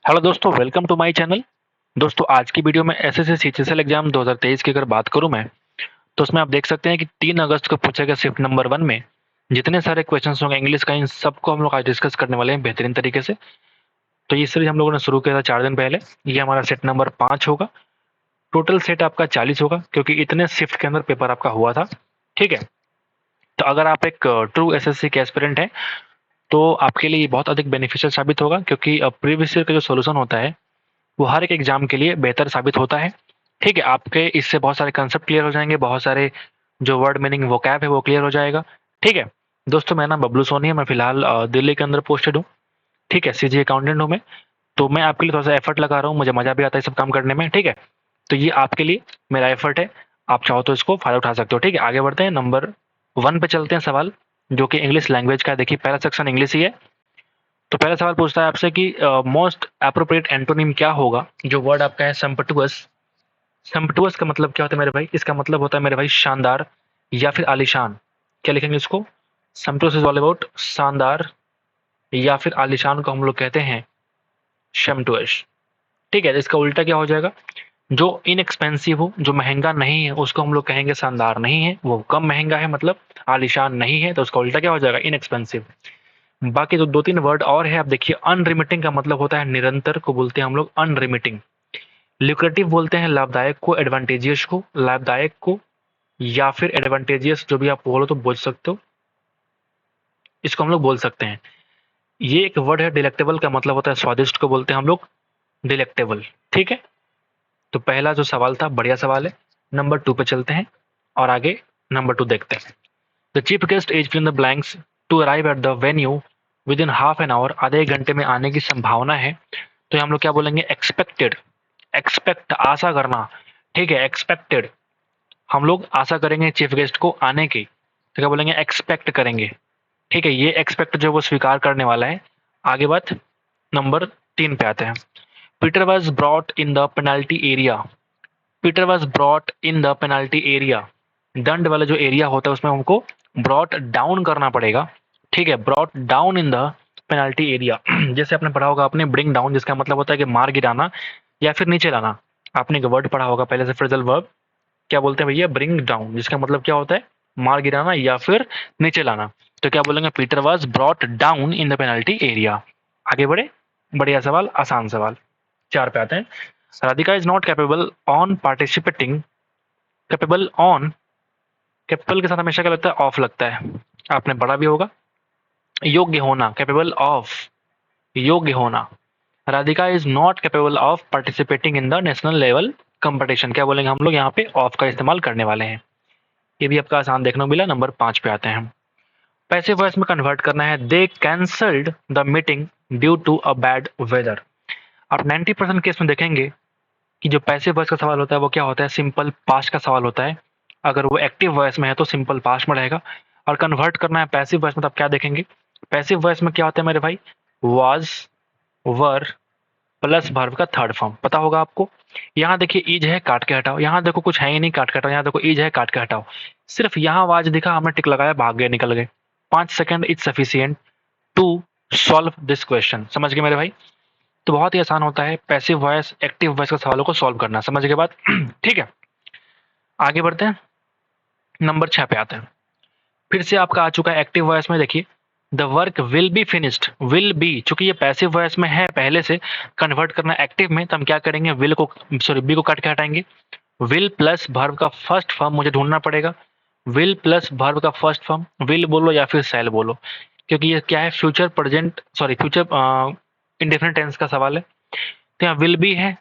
Hello दोस्तों, welcome to my channel. दोस्तों, आज की वीडियो में एसएससी सीजीएल एग्जाम 2023 की अगर बात करूं मैं, तो उसमें आप देख सकते हैं कि 3 अगस्त को पूछा गया शिफ्ट नंबर 1 में जितने सारे क्वेश्चंस होंगे इंग्लिश का, इन सबको हम लोग आज डिस्कस करने वाले हैं बेहतरीन तरीके से। तो ये सीरीज हम लोगों ने शुरू किया था 4 दिन पहले। ये हमारा सेट नंबर 5 होगा। टोटल सेट आपका 40 होगा क्योंकि इतने शिफ्ट के अंदर पेपर आपका हुआ था। ठीक है। तो अगर आप एक ट्रू एसएससी के एस्पिरेंट हैं तो आपके लिए ये बहुत अधिक बेनिफिशियल साबित होगा, क्योंकि प्रीवियस ईयर का जो सोल्यूशन होता है वो हर एक एग्जाम के लिए बेहतर साबित होता है। ठीक है, आपके इससे बहुत सारे कंसेप्ट क्लियर हो जाएंगे, बहुत सारे जो वर्ड मीनिंग वोकैब है वो क्लियर हो जाएगा। ठीक है। दोस्तों, मेरा नाम बबलू सोनी है। मैं फिलहाल दिल्ली के अंदर पोस्टेड हूँ। ठीक है, सीजी अकाउंटेंट हूँ मैं। तो मैं आपके लिए थोड़ा सा एफर्ट लगा रहा हूँ, मुझे मजा भी आता है सब काम करने में। ठीक है। तो ये आपके लिए मेरा एफर्ट है। आप चाहो तो इसको फायदा उठा सकते हो। ठीक है, आगे बढ़ते हैं। नंबर 1 पे चलते हैं। सवाल जो कि इंग्लिश लैंग्वेज का है। देखिए, पहला सेक्शन इंग्लिश ही है। तो पहला सवाल पूछता है आपसे कि मोस्ट अप्रोप्रिएट एंटोनिम क्या होगा। जो वर्ड आपका है संपटुअस। संपटुअस का मतलब क्या होता है मेरे भाई? इसका मतलब होता है मेरे भाई शानदार या फिर आलीशान। क्या लिखेंगे इसको? संपटुअस इज ऑल अबाउट शानदार या फिर आलीशान को हम लोग कहते हैं शमटुअस। ठीक है, तो इसका उल्टा क्या हो जाएगा? जो इनएक्सपेंसिव हो, जो महंगा नहीं है, उसको हम लोग कहेंगे शानदार नहीं है। वो कम महंगा है मतलब आलीशान नहीं है, तो उसका उल्टा क्या हो जाएगा? इनएक्सपेंसिव। बाकी तो 2-3 वर्ड और है। आप देखिए, अनरिमिटिंग का मतलब होता है निरंतर को बोलते हैं हम लोग अनरिमिटिंग। ल्यूक्रेटिव बोलते हैं लाभदायक को, एडवांटेजियस को, लाभदायक को या फिर एडवांटेजियस, जो भी आप बोलो तो बोल सकते हो। इसको हम लोग बोल सकते हैं। ये एक वर्ड है डिलेक्टेबल का मतलब होता है स्वादिष्ट को बोलते हैं हम लोग डिलेक्टेबल। ठीक है। तो पहला जो सवाल था बढ़िया सवाल है। नंबर 2 पे चलते हैं और आगे नंबर 2 देखते हैं। The chief guest is fill in the blanks to arrive at the venue within half an hour. आधे एक घंटे में आने की संभावना है। तो हम लोग क्या बोलेंगे? एक्सपेक्टेड। एक्सपेक्ट आशा करना। ठीक है, एक्सपेक्टेड। हम लोग आशा करेंगे चीफ गेस्ट को आने की, तो क्या बोलेंगे? एक्सपेक्ट करेंगे। ठीक है, ये एक्सपेक्ट जो वो स्वीकार करने वाला है। आगे बात नंबर 3 पे आते हैं। Peter was brought in the penalty area. Peter was brought in the penalty area. दंड वाला जो एरिया होता है उसमें हमको ब्रॉट डाउन करना पड़ेगा। ठीक है, brought down in the penalty area. जैसे आपने पढ़ा होगा आपने ब्रिंग डाउन, जिसका मतलब होता है कि मार गिराना या फिर नीचे लाना। आपने एक वर्ड पढ़ा होगा पहले से, फ्रेजल वर्ब। क्या बोलते हैं भैया? ब्रिंग डाउन, जिसका मतलब क्या होता है? मार गिराना या फिर नीचे लाना। तो क्या बोलेंगे? Peter was brought down in the penalty area. आगे बढ़े। बढ़िया सवाल, आसान सवाल। 4 पे आते हैं। Radhika is not capable on participating. Capable on, capable के साथ हमेशा क्या लगता है? ऑफ लगता है। आपने पढ़ा भी होगा। योग्य होना, कैपेबल ऑफ, योग्य होना। Radhika is not capable of participating in the national level competition. क्या बोलेंगे हम लोग यहाँ पे? ऑफ का इस्तेमाल करने वाले हैं। ये भी आपका आसान देखने को मिला। नंबर 5 पे आते हैं। पैसिव वॉइस में कन्वर्ट करना है। They cancelled the meeting due to a bad weather. आप 90% केस में देखेंगे कि जो पैसिव वॉइस का सवाल होता है वो क्या होता है? सिंपल पास्ट का सवाल होता है। अगर वो एक्टिव वॉइस में है तो सिंपल पास्ट में रहेगा। और कन्वर्ट करना है पैसिव वॉइस में, तो आप क्या देखेंगे? पैसिव वॉइस में क्या होता है मेरे भाई? वाज, वर प्लस वर्ब का थर्ड फॉर्म। पता होगा आपको। यहाँ देखिए ईज है, काट के हटाओ। यहाँ देखो कुछ है ही नहीं, काट के हटाओ। यहाँ देखो ईज है, काट के हटाओ। सिर्फ यहाँ आवाज दिखा, हमने टिक लगाया, भाग गए, निकल गए। 5 second is sufficient to solve this question. समझ गए मेरे भाई? तो बहुत ही आसान होता है पैसिव वॉइस एक्टिव वॉइस का सवालों को सॉल्व करना। समझ गए बात? ठीक है, आगे बढ़ते हैं। नंबर 6 पे आते हैं। फिर से आपका आ चुका है एक्टिव वॉइस में। देखिए, the work will be finished. Will be, चूंकि ये पैसिव वॉइस में है पहले से, कन्वर्ट करना एक्टिव में, तो हम क्या करेंगे? विल को, सॉरी, बी को काट के हटाएंगे। विल प्लस वर्ब का फर्स्ट फॉर्म मुझे ढूंढना पड़ेगा। विल प्लस वर्ब का फर्स्ट फॉर्म, विल बोलो या फिर शैल बोलो, क्योंकि ये क्या है? Future present, sorry future indefinite tense का सवाल है। तो यहाँ विल बी है,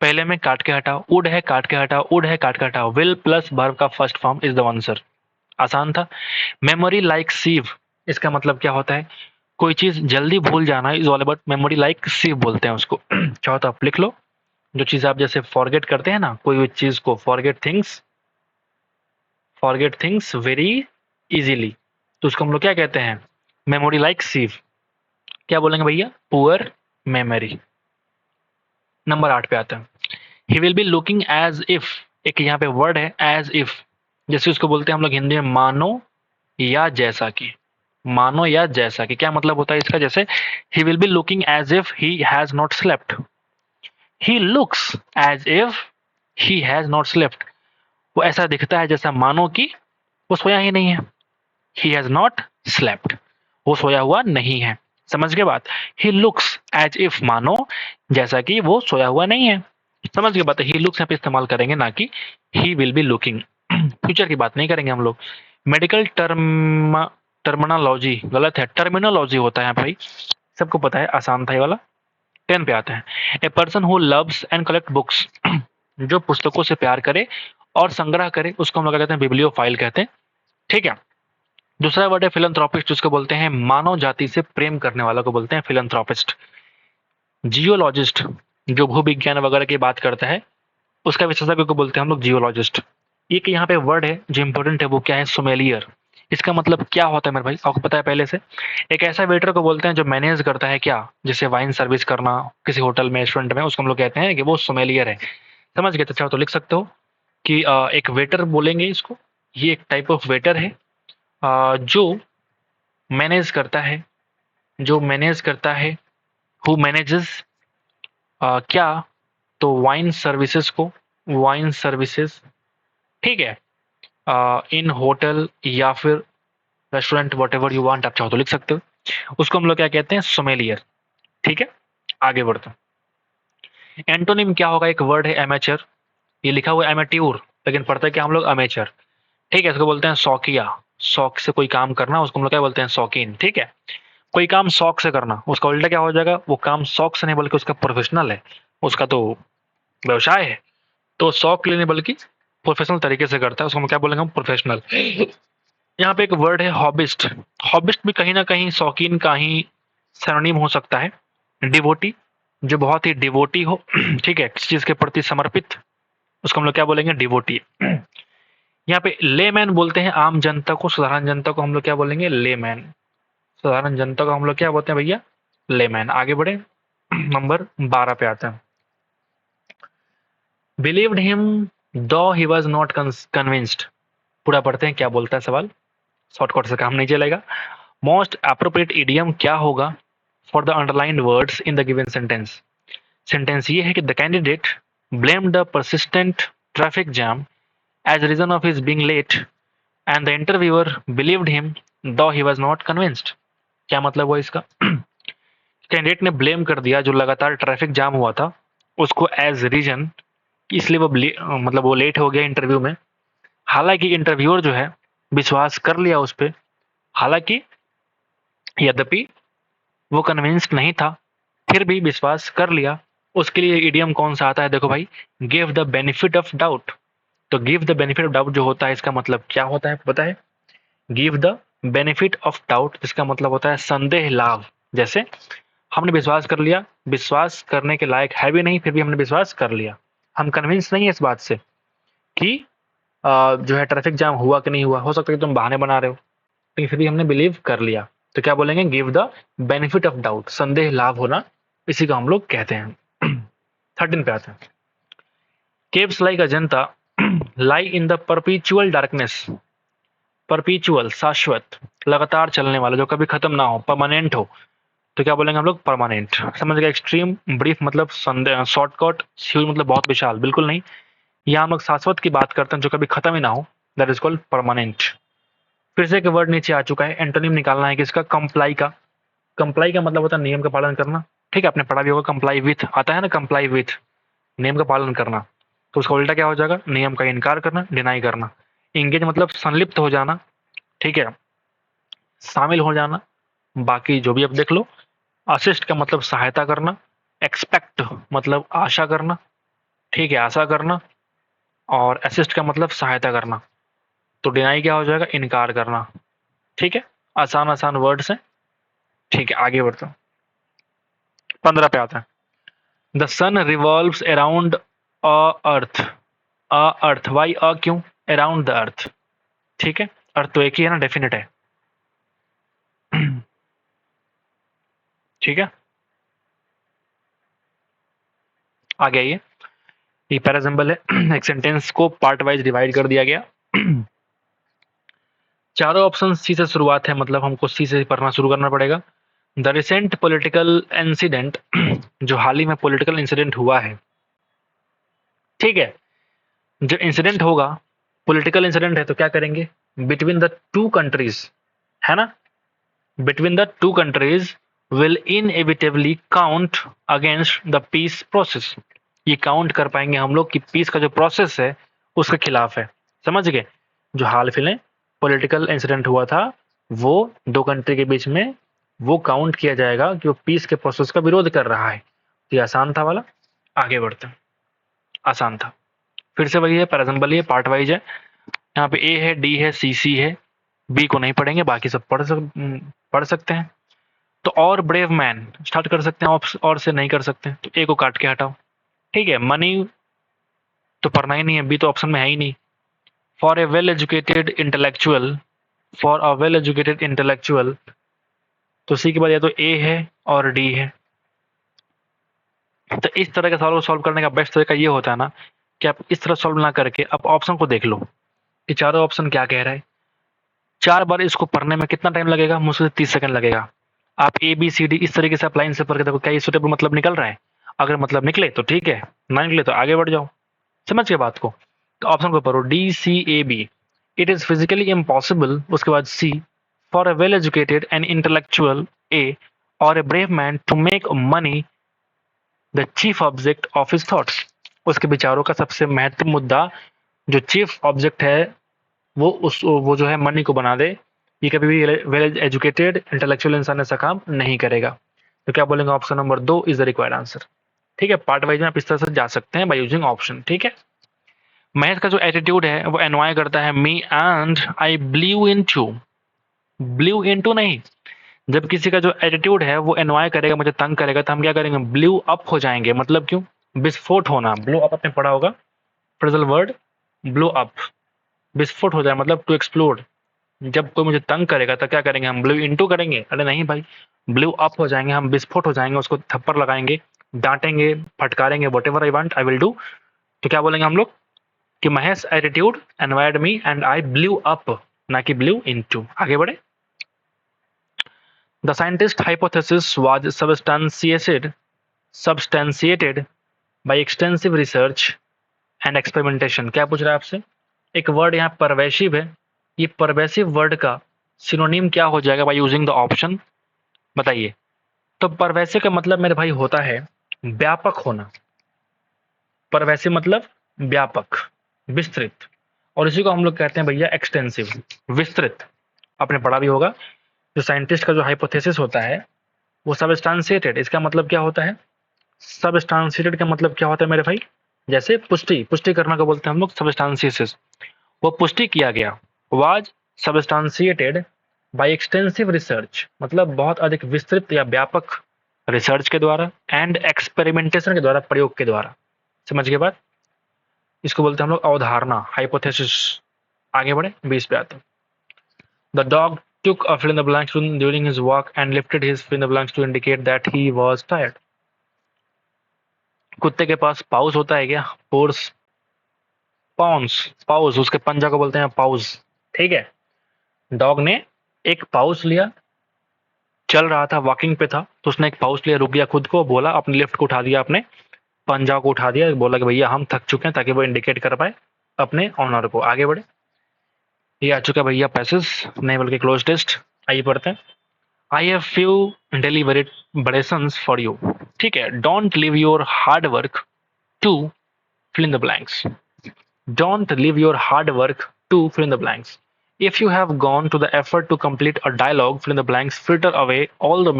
पहले में काट के हटाओ। वुड है, काट के हटाओ। वुड है, काट के हटाओ। विल प्लस वर्ब का first form is the answer. आसान था। मेमोरी लाइक सीव, इसका मतलब क्या होता है? कोई चीज जल्दी भूल जाना is all about memory like sieve बोलते हैं उसको। चाहो तो आप लिख लो। जो चीज आप जैसे फॉरगेट करते हैं ना, कोई भी चीज को, फॉरगेट थिंग्स वेरी इजीली, तो उसको हम लोग क्या कहते हैं? Memory like sieve. क्या बोलेंगे भैया? Poor memory. नंबर 8 पे आता है। He will be looking as if. एक यहाँ पे वर्ड है एज इफ, जैसे उसको बोलते हैं हम लोग हिंदी में मानो या जैसा कि। मानो या जैसा कि, क्या मतलब होता है इसका? जैसे he will be looking as if he has not slept, he looks as if he has not slept, वो ऐसा दिखता है जैसा मानो कि वो सोया ही नहीं है। ही हैज नॉट स्लेप्ट, वो सोया हुआ नहीं है। समझ गए बात? ही लुक्स एज इफ, मानो जैसा कि वो सोया हुआ नहीं है। समझ गए बात? ही लुक्स यहाँ पे इस्तेमाल करेंगे, ना कि ही विल बी लुकिंग। फ्यूचर की बात नहीं करेंगे हम लोग। मेडिकल टर्मिनोलॉजी गलत है, टर्मिनोलॉजी होता है भाई, सबको पता है, आसान था ये वाला। 10 पे आते हैं। A person who loves and collect books, जो पुस्तकों से प्यार करे और संग्रह करे, उसको हम लोग कहते हैं बिब्लियोफाइल कहते हैं। ठीक है। दूसरा वर्ड है फिलंथ्रोपिस्ट, जिसको बोलते हैं मानव जाति से प्रेम करने वाला को बोलते हैं फिलंथ्रोपिस्ट। जियोलॉजिस्ट, जो भूविज्ञान वगैरह की बात करता है, उसका विशेषज्ञ को बोलते हैं हम लोग जियोलॉजिस्ट। एक यहाँ पे वर्ड है जो इंपॉर्टेंट है, वो क्या है? सोमेलियर। इसका मतलब क्या होता है मेरे भाई? आपको पता है पहले से? एक ऐसा वेटर को बोलते हैं जो मैनेज करता है क्या, जैसे वाइन सर्विस करना किसी होटल में, रेस्टोरेंट में, उसको हम लोग कहते हैं कि वो सोमेलियर है। समझ गए? तो चाहो तो लिख सकते हो कि एक वेटर बोलेंगे इसको, ये एक टाइप ऑफ वेटर है जो मैनेज करता है, जो मैनेज करता है, हु मैनेजेस क्या? तो वाइन सर्विसेज को, वाइन सर्विसेज। ठीक है। इन होटल या फिर restaurant, what ever you want, आप चाहो तो लिख सकते हो। उसको हम लोग क्या कहते हैं? सोमेलियर। ठीक है। आगे बढ़ते हैं। एंटोनिम क्या होगा? एक वर्ड है एमेचर, ये लिखा हुआ है एमेट्योर, लेकिन पढ़ते हैं क्या हम लोग? अमेचर। ठीक है। इसको बोलते हैं शौकिया, शौक से कोई काम करना, उसको हम लोग क्या बोलते हैं? शौकीन। ठीक है। कोई काम शौक से करना, उसका उल्टा क्या हो जाएगा? वो काम शौक से नहीं बल्कि उसका प्रोफेशनल है, उसका तो व्यवसाय है, तो शौक के लिए नहीं बल्कि प्रोफेशनल तरीके से करता है, उसको हम क्या बोलेंगे? हम प्रोफेशनल। यहाँ पे एक वर्ड है हॉबिस्ट, हॉबिस्ट भी कहीं ना कहीं शौकीन का ही सिनोनिम हो सकता है। डिवोटी, जो बहुत ही डिवोटी हो, ठीक है, किसी चीज के प्रति समर्पित, उसको हम लोग क्या बोलेंगे? डिवोटी। यहाँ पे लेमैन बोलते हैं आम जनता को, साधारण जनता को हम लोग क्या बोलेंगे? लेमैन। साधारण जनता को हम लोग क्या बोलते हैं भैया? लेमैन। आगे बढ़े, नंबर 12 पे आते हैं। Believed him though he was not convinced, पूरा पढ़ते हैं क्या बोलता है सवाल, शॉर्टकट से काम नहीं चलेगा। मोस्ट अप्रोप्रिएट इडियम क्या होगा for the underlined words in the given sentence? Sentence ये है कि the candidate blame the persistent traffic jam as reason of his being late and the interviewer believed him though he was not convinced. क्या मतलब हुआ इसका? Candidate ने blame कर दिया जो लगातार ट्रैफिक जाम हुआ था उसको एज रीजन, इसलिए वो मतलब वो लेट हो गया इंटरव्यू में। हालांकि इंटरव्यूअर जो है विश्वास कर लिया उस पर, हालांकि यद्यपि वो कन्विंस्ड नहीं था, फिर भी विश्वास कर लिया। उसके लिए इडियम कौन सा आता है? देखो भाई, give the benefit of doubt. तो give the benefit of doubt जो होता है, इसका मतलब क्या होता है पता है? Give the benefit of doubt, जिसका मतलब होता है संदेह लाभ। जैसे हमने विश्वास कर लिया, विश्वास करने के लायक है भी नहीं, फिर भी हमने विश्वास कर लिया, हम कन्विंस नहीं है इस बात से कि जो है ट्रैफिक जाम हुआ कि नहीं हुआ, हो सकता है कि तुम बहाने बना रहे हो, लेकिन फिर भी हमने बिलीव कर लिया। तो क्या बोलेंगे? Give the benefit of doubt, संदेह लाभ होना, इसी को हम लोग कहते हैं। 13 पे आते हैं। Caves like Ajanta lie in the परपीचुअल darkness, परपीचुअल शाश्वत, लगातार चलने वाला, जो कभी खत्म ना हो, परमानेंट हो, तो क्या बोलेंगे हम लोग? परमानेंट। समझ गए? एक्सट्रीम ब्रीफ मतलब शॉर्टकट, ह्यूज मतलब बहुत विशाल, बिल्कुल नहीं। यहाँ हम लोग शाश्वत की बात करते हैं जो कभी खत्म ही ना हो, दैट इज कॉल्ड परमानेंट। फिर से एक वर्ड नीचे आ चुका है, एंटोनिम निकालना है किसका? कंप्लाई का। कंप्लाई का मतलब होता है नियम का पालन करना। ठीक है, आपने पढ़ा भी होगा, कंप्लाई विथ आता है ना, कंप्लाई विथ, नियम का पालन करना। तो उसका उल्टा क्या हो जाएगा? नियम का इनकार करना, डिनाई करना। इंगेज मतलब संलिप्त हो जाना, ठीक है, शामिल हो जाना, बाकी जो भी आप देख लो। असिस्ट का मतलब सहायता करना, एक्सपेक्ट मतलब आशा करना, ठीक है, आशा करना, और असिस्ट का मतलब सहायता करना। तो डिनाई क्या हो जाएगा? इनकार करना। ठीक है, आसान आसान वर्ड्स हैं। ठीक है, आगे बढ़ते हैं। 15 पे आता है। The sun revolves around a earth, a earth, why a क्यों? Around the earth. ठीक है, अर्थ तो एक ही है ना, डेफिनेट है। ठीक है, आगे आइए। ये पैरा सिंबल है। एक सेंटेंस को पार्ट वाइज डिवाइड कर दिया गया। चारों ऑप्शन सी से शुरुआत है, मतलब हमको सी से पढ़ना शुरू करना पड़ेगा। द रिसेंट पॉलिटिकल इंसिडेंट, जो हाल ही में पॉलिटिकल इंसिडेंट हुआ है, ठीक है, जो इंसिडेंट होगा पॉलिटिकल इंसिडेंट है तो क्या करेंगे, बिटवीन द टू कंट्रीज, है ना, between the two countries will inevitably count against the peace process. ये काउंट कर पाएंगे हम लोग कि पीस का जो प्रोसेस है उसके खिलाफ है। समझ गए, जो हाल फिलहाल पॉलिटिकल इंसिडेंट हुआ था वो दो कंट्री के बीच में, वो काउंट किया जाएगा कि वो पीस के प्रोसेस का विरोध कर रहा है। तो ये आसान था वाला, आगे बढ़ते हैं। आसान था, फिर से वही है, पैराजम्बल है, पार्ट वाइज है। यहाँ पे ए है, डी है, सी है, बी को नहीं पढ़ेंगे, बाकी सब पढ़ सकते हैं। तो और ब्रेव मैन स्टार्ट कर सकते हैं, और से नहीं कर सकते, तो ए को काट के हटाओ, ठीक है। मनी तो पढ़ना ही नहीं है, बी तो ऑप्शन में है ही नहीं। For a well educated intellectual, for a well educated intellectual, तो सी के बाद या तो ए है और डी है। तो इस तरह का सवाल सॉल्व करने का बेस्ट तरीका ये होता है ना कि आप इस तरह सॉल्व ना करके आप ऑप्शन को देख लो कि चारों ऑप्शन क्या कह रहा है। 4 बार इसको पढ़ने में कितना टाइम लगेगा, मुश्किल से 30 सेकंड लगेगा। आप ए बी सी डी इस तरीके से आप लाइन से पढ़ के देखो, क्या ये सुटेबल मतलब निकल रहा है। अगर मतलब निकले तो ठीक है, ना निकले तो आगे बढ़ जाओ। समझ गए बात को। तो ऑप्शन को पढ़ो, D C A B, it is physically impossible, उसके बाद C, for a well educated and intellectual a, और a brave man to make money the chief object of his thoughts. उसके विचारों का सबसे महत्वपूर्ण मुद्दा, जो चीफ ऑब्जेक्ट है, वो जो है मनी को बना दे। ये कभी भी वेल एजुकेटेड इंटेलेक्चुअल इंसान ऐसा काम नहीं करेगा। तो क्या बोलेंगे, option number 2 is the required answer. ठीक है, पार्ट वाइज में आप इस तरह से जा सकते हैं बाय यूजिंग ऑप्शन। ठीक है, मैथ का जो एटीट्यूड है वो एनवाय करता है मी एंड आई ब्लीव इनटू, ब्लीव इनटू नहीं, जब किसी का जो एटीट्यूड है वो एनवाय करेगा, मुझे तंग करेगा, तो हम क्या करेंगे, ब्लू अप हो जाएंगे। मतलब क्यों, विस्फोट होना, ब्लो अप आपने पढ़ा होगा, फ्रेजल वर्ड ब्लो अप, विस्फोट हो जाए मतलब टू एक्सप्लोड। जब कोई मुझे तंग करेगा तो क्या करेंगे, हम ब्लू इनटू करेंगे, अरे नहीं भाई, ब्लू अप हो जाएंगे, हम विस्फोट हो जाएंगे, उसको थप्पड़ लगाएंगे, डांटेंगे, फटकारेंगे, whatever I want I will do. तो क्या बोलेंगे हम लोग कि Mahesh attitude enraged me and I blew up, ना कि ब्लू इनटू। आगे बढ़े। The scientist hypothesis was substantiated by extensive research and experimentation. क्या पूछ रहा है आपसे, एक वर्ड यहाँ परवेसिव है, ये परवेसिव वर्ड का सिनोनिम क्या हो जाएगा बाय यूजिंग द ऑप्शन, बताइए। तो परवेसिव का मतलब मेरे भाई होता है व्यापक होना। परवेसिव मतलब व्यापक, विस्तृत, और इसी को हम लोग कहते हैं भैया एक्सटेंसिव, विस्तृत। आपने पढ़ा भी होगा, जो साइंटिस्ट का जो हाइपोथेसिस होता है वो सबस्टांशिएटेड, इसका मतलब क्या होता है, सबस्टांशिएटेड का मतलब क्या होता है मेरे भाई, जैसे पुष्टि, पुष्टि करना को बोलते हैं हम लोग सबस्टांशियसिस, वो पुष्टि किया गया। वाज सबस्टांशिएटेड बाय एक्सटेंसिव रिसर्च, मतलब बहुत अधिक विस्तृत या व्यापक रिसर्च के द्वारा, एंड एक्सपेरिमेंटेशन के द्वारा, प्रयोग के द्वारा। समझ गए बात, इसको बोलते हैं हम लोग अवधारणा, हाइपोथेसिस। आगे बढ़े, 20 पे आते हैं। The dog took a fill in the blanks during his walk and lifted his fill in the blanks to indicate that he was tired. कुत्ते के पास पाउस होता है क्या, पोर्स, पाउंस, पाउस, उसके पंजा को बोलते हैं पाउस। ठीक है, डॉग ने एक पाउस लिया, चल रहा था, वॉकिंग पे था, तो उसने एक पाउस लिया, रुक गया, खुद को बोला, अपने लिफ्ट को उठा दिया, अपने पंजा को उठा दिया, बोला कि भैया हम थक चुके हैं, ताकि वो इंडिकेट कर पाए अपने ऑनर को। आगे बढ़े, ये आ चुका भैया पैसेज, नहीं बल्कि क्लोज टेस्ट। आइए पढ़ते हैं। I have few deliberations for you. ठीक है, don't leave your hard work to fill in the blanks. Don't leave your hard work to fill in the blanks. If you have gone to the effort to complete a dialogue, fill in the blanks, filter away all the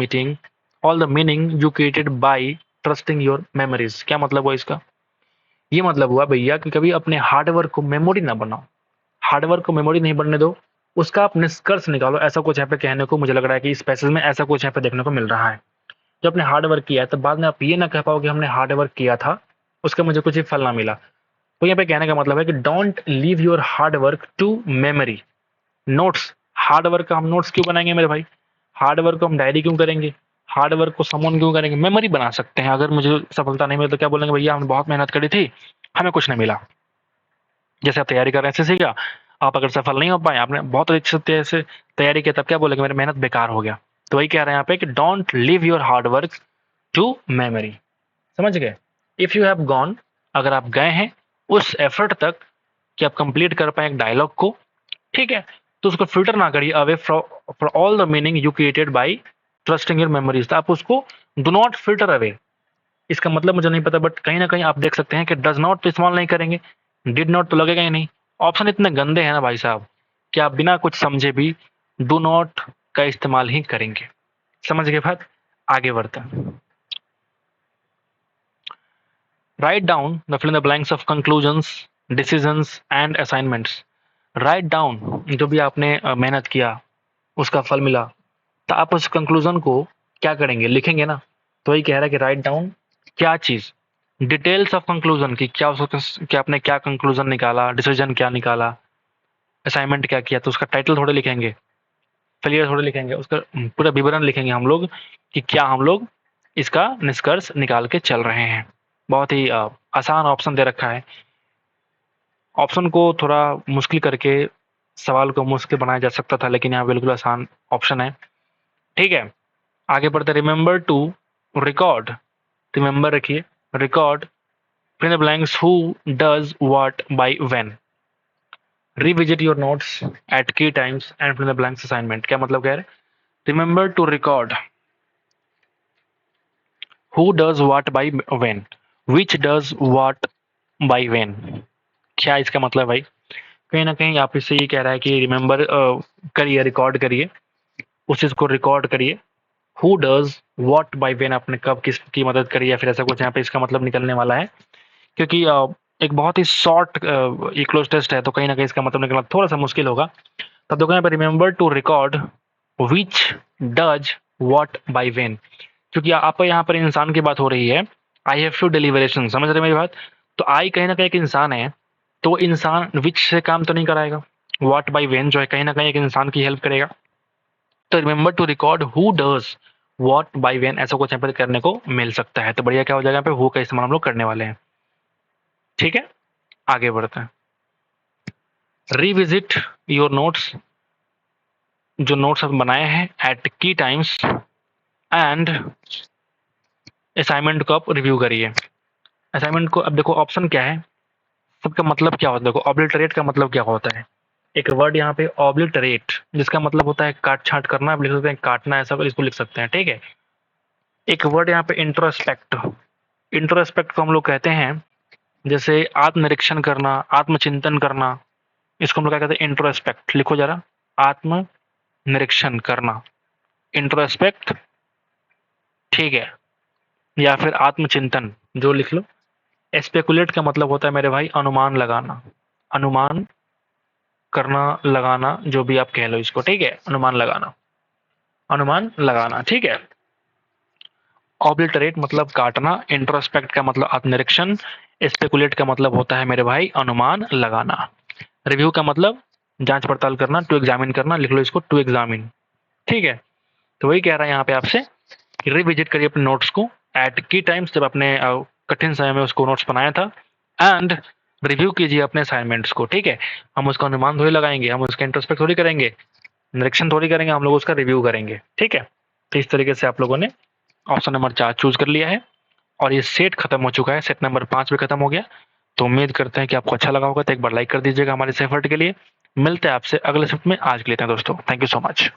meaning you created by trusting your memories. क्या मतलब हुआ इसका, ये मतलब हुआ भैया कि कभी अपने हार्डवर्क को मेमोरी ना बनाओ, हार्डवर्क को मेमोरी नहीं बनने दो, उसका आप निष्कर्ष निकालो। ऐसा कुछ यहाँ पे कहने को मुझे लग रहा है कि इस पैसेज में ऐसा कुछ यहाँ पे देखने को मिल रहा है। जब आपने हार्डवर्क किया है तो बाद में आप ये ना कह पाओ कि हमने हार्डवर्क किया था, उसका मुझे कुछ ही फल ना मिला। तो यहाँ पे कहने का मतलब है कि don't leave your hard work to memory. Notes, hard work का हम नोट्स क्यों बनाएंगे मेरे भाई, हार्ड वर्क को हम डायरी क्यों करेंगे, हार्ड वर्क को समन क्यों करेंगे, मेमोरी बना सकते हैं। अगर मुझे सफलता नहीं मिली तो क्या बोलेंगे, भैया हमने बहुत मेहनत करी थी, हमें कुछ नहीं मिला। जैसे आप तैयारी कर रहे हैं एसएससी का, आप अगर सफल नहीं हो पाए, आपने बहुत अच्छे से तैयारी की, तब क्या बोलेंगे, मेरी मेहनत बेकार हो गया। तो वही कह रहे हैं यहाँ पे कि don't leave your hard work to memory. समझ गए? इफ यू हैव गॉन, अगर आप गए हैं उस एफर्ट तक कि आप कंप्लीट कर पाए एक डायलॉग को, ठीक है, तो उसको फिल्टर ना करिए away for all the meaning you created by trusting your memories. तो आप उसको डू नॉट फिल्टर अवे, इसका मतलब मुझे नहीं पता, बट कहीं ना कहीं आप देख सकते हैं कि डज नॉट तो इस्तेमाल नहीं करेंगे, डिड नॉट तो लगेगा ही नहीं। ऑप्शन इतने गंदे हैं ना भाई साहब कि आप बिना कुछ समझे भी डू नॉट का इस्तेमाल ही करेंगे। समझ गए बात? आगे बढ़ते हैं। Write down the fill in the blanks of conclusions, decisions and assignments. Write down, जो भी आपने मेहनत किया उसका फल मिला, तो आप उस कंक्लूजन को क्या करेंगे, लिखेंगे ना। तो वही कह रहा है कि राइट डाउन क्या चीज़, डिटेल्स ऑफ कंक्लूजन की क्या क्या आपने क्या कंक्लूजन निकाला, डिसीजन क्या निकाला, असाइनमेंट क्या किया, तो उसका टाइटल थोड़े लिखेंगे, फेलियर थोड़े लिखेंगे, उसका पूरा विवरण लिखेंगे हम लोग कि क्या हम लोग इसका निष्कर्ष निकाल के चल रहे हैं। बहुत ही आसान ऑप्शन दे रखा है। ऑप्शन को थोड़ा मुश्किल करके सवाल को मुश्किल बनाया जा सकता था, लेकिन यहाँ बिल्कुल आसान ऑप्शन है। ठीक है, आगे बढ़ते। रिमेंबर टू रिकॉर्ड, रिमेंबर रखिए, record fill in the blanks who does what by when, revisit your notes at key times and fill in the blanks assignment। क्या मतलब कह रहे हैं? Remember to record who does what by when, which does what by when। क्या इसका मतलब भाई? कहीं ना कहीं आप इससे ये कह रहा है कि रिमेंबर करिए, रिकॉर्ड करिए, उस चीज़ को रिकॉर्ड करिए। Who does what by when, आपने कब किसकी मदद करी, या फिर ऐसा कुछ यहाँ पे इसका मतलब निकलने वाला है। क्योंकि एक बहुत ही शॉर्ट क्लोज टेस्ट है, तो कहीं ना कहीं इसका मतलब निकलना थोड़ा सा मुश्किल होगा। तब देखो यहाँ पे remember to record which does what by when, क्योंकि आप यहाँ पर इंसान की बात हो रही है। आई हैव फ्यू डिलीवरेशन, समझ रहे मेरी बात? तो आई कहीं ना कहीं एक इंसान है, तो इंसान विच से काम तो नहीं कराएगा, वॉट बाई वेन जो है कहीं ना कहीं एक इंसान की हेल्प करेगा। तो remember to record who does what by when, ऐसा कुछ यहाँ पर करने को मिल सकता है। तो बढ़िया क्या हो जाएगा यहाँ पे, हु का इस्तेमाल हम लोग करने वाले हैं। ठीक है, आगे बढ़ते हैं। रिविजिट योर नोट्स, जो नोट्स आप बनाए हैं एट की टाइम्स, एंड असाइनमेंट को आप रिव्यू करिए। असाइनमेंट को, अब देखो ऑप्शन क्या है, सबका मतलब क्या होता है। देखो ऑब्लिटरेट का मतलब क्या होता है, एक वर्ड यहाँ पे ऑब्लिटरेट, जिसका मतलब होता है काट छांट करना, आप लिख सकते हैं काटना, ऐसा इसको लिख सकते हैं। ठीक है, एक वर्ड यहाँ पे इंट्रोस्पेक्ट, इंट्रोस्पेक्ट को हम लोग कहते हैं जैसे आत्मनिरीक्षण करना, आत्मचिंतन करना, इसको हम लोग क्या कहते हैं, इंट्रोस्पेक्ट। लिखो जरा, आत्म निरीक्षण करना, इंट्रोस्पेक्ट। ठीक है, या फिर आत्मचिंतन, जो लिख लो। स्पेकुलेट का मतलब होता है मेरे भाई अनुमान लगाना, अनुमान करना, लगाना, जो भी आप कह लो इसको। ठीक है, अनुमान लगाना, अनुमान लगाना। ठीक है, ऑब्लिटरेट मतलब काटना, इंट्रोस्पेक्ट का मतलब आत्मनिरीक्षण, स्पेकुलेट का मतलब होता है मेरे भाई अनुमान लगाना, रिव्यू का मतलब जांच पड़ताल करना, टू एग्जामिन करना, लिख लो इसको, टू एग्जामिन। ठीक है, तो वही कह रहा है यहाँ पे आपसे, रिविजिट करिए अपने नोट्स को एट की टाइम्स, जब आपने कठिन समय में उसको नोट्स बनाया था, एंड रिव्यू कीजिए अपने असाइनमेंट्स को। ठीक है, हम उसका अनुमान थोड़ी लगाएंगे, हम उसका इंट्रोस्पेक्ट थोड़ी करेंगे, निरीक्षण थोड़ी करेंगे, हम लोग उसका रिव्यू करेंगे। ठीक है, तो इस तरीके से आप लोगों ने ऑप्शन नंबर 4 चूज कर लिया है, और ये सेट खत्म हो चुका है, सेट नंबर 5 भी खत्म हो गया। तो उम्मीद करते हैं कि आपको अच्छा लगा होगा, तो एक बार लाइक कर दीजिएगा हमारे इस एफर्ट के लिए। मिलते हैं आपसे अगले शिफ्ट में, आज के लिए दोस्तों, थैंक यू सो मच।